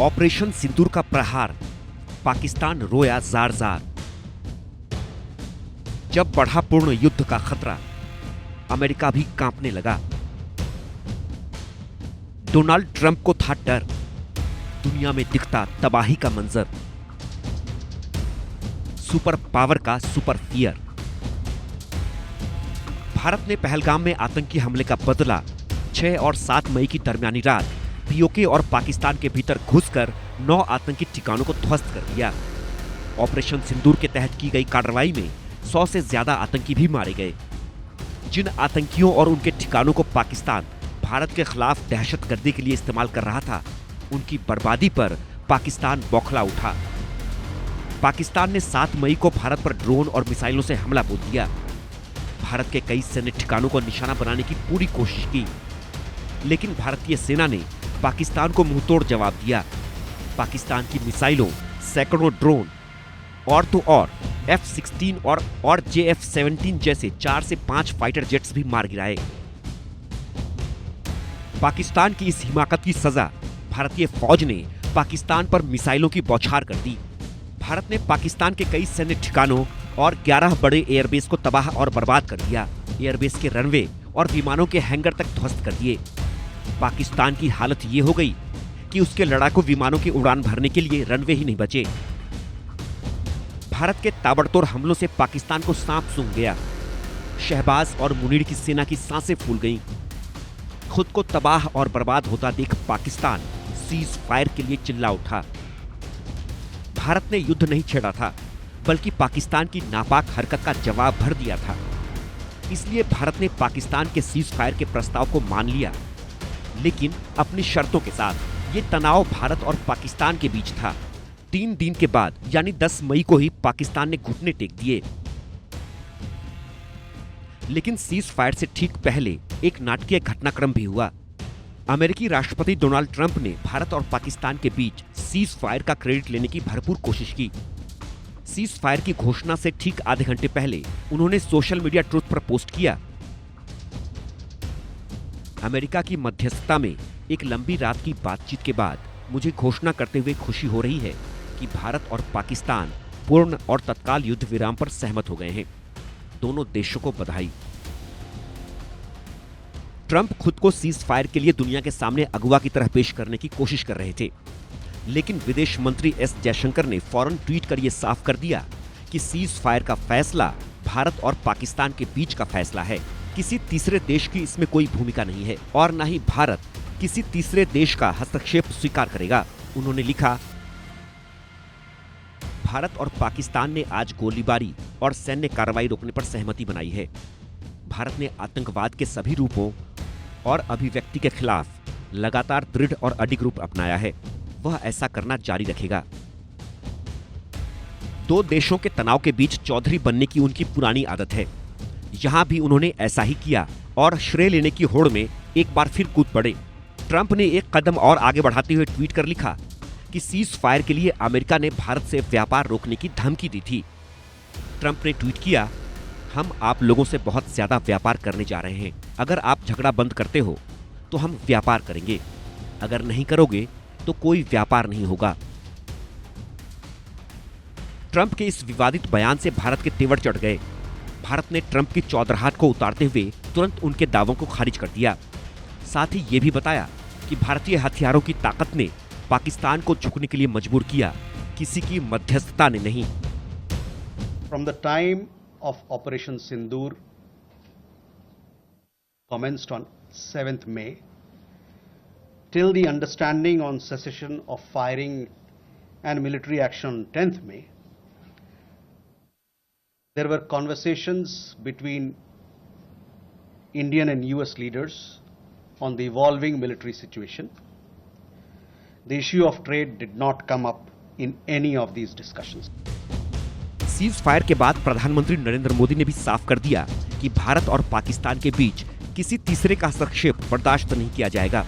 Operation सिंदूर का प्रहार, पाकिस्तान रोया जार जार। जब बढ़ा पूर्ण युद्ध का खतरा, अमेरिका भी कांपने लगा। डोनाल्ड ट्रंप को था डर, दुनिया में दिखता तबाही का मंजर। सुपर पावर का सुपर फियर। भारत ने पहलगाम में आतंकी हमले का बदला 6 और 7 मई की दरमियानी रात पीओके और पाकिस्तान के भीतर घुसकर 9 आतंकी ठिकानों को ध्वस्त कर दिया। ऑपरेशन सिंदूर के तहत की गई कार्रवाई में 100 से ज्यादा आतंकी भी मारे गए। जिन आतंकियों और उनके ठिकानों को पाकिस्तान भारत के खिलाफ दहशतगर्दी के लिए इस्तेमाल कर रहा था, उनकी बर्बादी पर पाकिस्तान बौखला उठा। पाकिस्तान ने 7 मई को भारत पर ड्रोन और मिसाइलों से हमला बोल दिया। भारत के कई सैन्य ठिकानों को निशाना बनाने की पूरी कोशिश की, लेकिन भारतीय सेना ने पाकिस्तान को मुंहतोड़ जवाब दिया। पाकिस्तान की मिसाइलों, सैकड़ों ड्रोन और तो और F-16 और JF-17 जैसे 4 से 5 फाइटर जेट्स भी मार गिराए। पाकिस्तान की इस हिमाकत की सजा भारतीय फौज ने पाकिस्तान पर मिसाइलों की बौछार कर दी। भारत ने पाकिस्तान के कई सैन्य ठिकानों और 11 बड़े एयरबेस को तबाह और बर्बाद कर दिया। एयरबेस के रनवे और विमानों के हैंगर तक ध्वस्त कर दिए। पाकिस्तान की हालत ये हो गई कि उसके लड़ाकू विमानों की उड़ान भरने के लिए रनवे ही नहीं बचे। भारत के ताबड़तोड़ हमलों से पाकिस्तान को सांप सूंघ गया। शहबाज और मुनीर की सेना की सांसें फूल गईं। खुद को तबाह और बर्बाद होता देख पाकिस्तान सीज फायर के लिए चिल्ला उठा। भारत ने युद्ध नहीं छेड़ा था, बल्कि पाकिस्तान की नापाक हरकत का जवाब भर दिया था। इसलिए भारत ने पाकिस्तान के सीज फायर के प्रस्ताव को मान लिया, लेकिन अपनी शर्तों के साथ। ये तनाव भारत और पाकिस्तान के बीच था। 3 दिन के बाद यानी 10 मई को ही पाकिस्तान ने घुटने टेक दिए। लेकिन सीज फायर से ठीक पहले एक नाटकीय घटनाक्रम भी हुआ। अमेरिकी राष्ट्रपति डोनाल्ड ट्रंप ने भारत और पाकिस्तान के बीच सीज फायर का क्रेडिट लेने की भरपूर कोशिश की। सीज फायर की घोषणा से ठीक आधे घंटे पहले उन्होंने सोशल मीडिया ट्रुथ पर पोस्ट किया। अमेरिका की मध्यस्थता में एक लंबी रात की बातचीत के बाद मुझे घोषणा करते हुए खुशी हो रही है कि भारत और पाकिस्तान पूर्ण और तत्काल युद्ध विराम पर सहमत हो गए हैं। दोनों देशों को बधाई। ट्रंप खुद को सीज फायर के लिए दुनिया के सामने अगुवा की तरह पेश करने की कोशिश कर रहे थे, लेकिन विदेश मंत्री एस जयशंकर ने फौरन ट्वीट कर यह साफ कर दिया कि सीज फायर का फैसला भारत और पाकिस्तान के बीच का फैसला है। किसी तीसरे देश की इसमें कोई भूमिका नहीं है और न ही भारत किसी तीसरे देश का हस्तक्षेप स्वीकार करेगा। उन्होंने लिखा, भारत और पाकिस्तान ने आज गोलीबारी और सैन्य कार्रवाई रोकने पर सहमति बनाई है। भारत ने आतंकवाद के सभी रूपों और अभिव्यक्ति के खिलाफ लगातार दृढ़ और अडिग रूप अपनाया है। वह ऐसा करना जारी रखेगा। दो देशों के तनाव के बीच चौधरी बनने की उनकी पुरानी आदत है। यहां भी उन्होंने ऐसा ही किया और श्रेय लेने की होड़ में एक बार फिर कूद पड़े। ट्रंप ने एक कदम और आगे बढ़ाते हुए ट्वीट कर लिखा कि सीज फायर के लिए अमेरिका ने भारत से व्यापार रोकने की धमकी दी थी। ट्रंप ने ट्वीट किया, हम आप लोगों से बहुत ज्यादा व्यापार करने जा रहे हैं। अगर आप झगड़ा बंद करते हो तो हम व्यापार करेंगे, अगर नहीं करोगे तो कोई व्यापार नहीं होगा। ट्रंप के इस विवादित बयान से भारत के तेवर चढ़ गए। भारत ने ट्रंप की चौधराहट को उतारते हुए तुरंत उनके दावों को खारिज कर दिया। साथ ही ये भी बताया कि भारतीय हथियारों की ताकत ने पाकिस्तान को झुकने के लिए मजबूर किया, किसी की मध्यस्थता ने नहीं। From the time of Operation Sindoor commenced on 7th May till the understanding on cessation of firing and military action on 10th May, there were conversations between Indian and US leaders on the evolving military situation. The issue of trade did not come up in any of these discussions. Cease fire के बाद प्रधानमंत्री नरेंद्र मोदी ने भी साफ कर दिया कि भारत और पाकिस्तान के बीच किसी तीसरे का हस्तक्षेप बर्दाश्त नहीं किया जाएगा।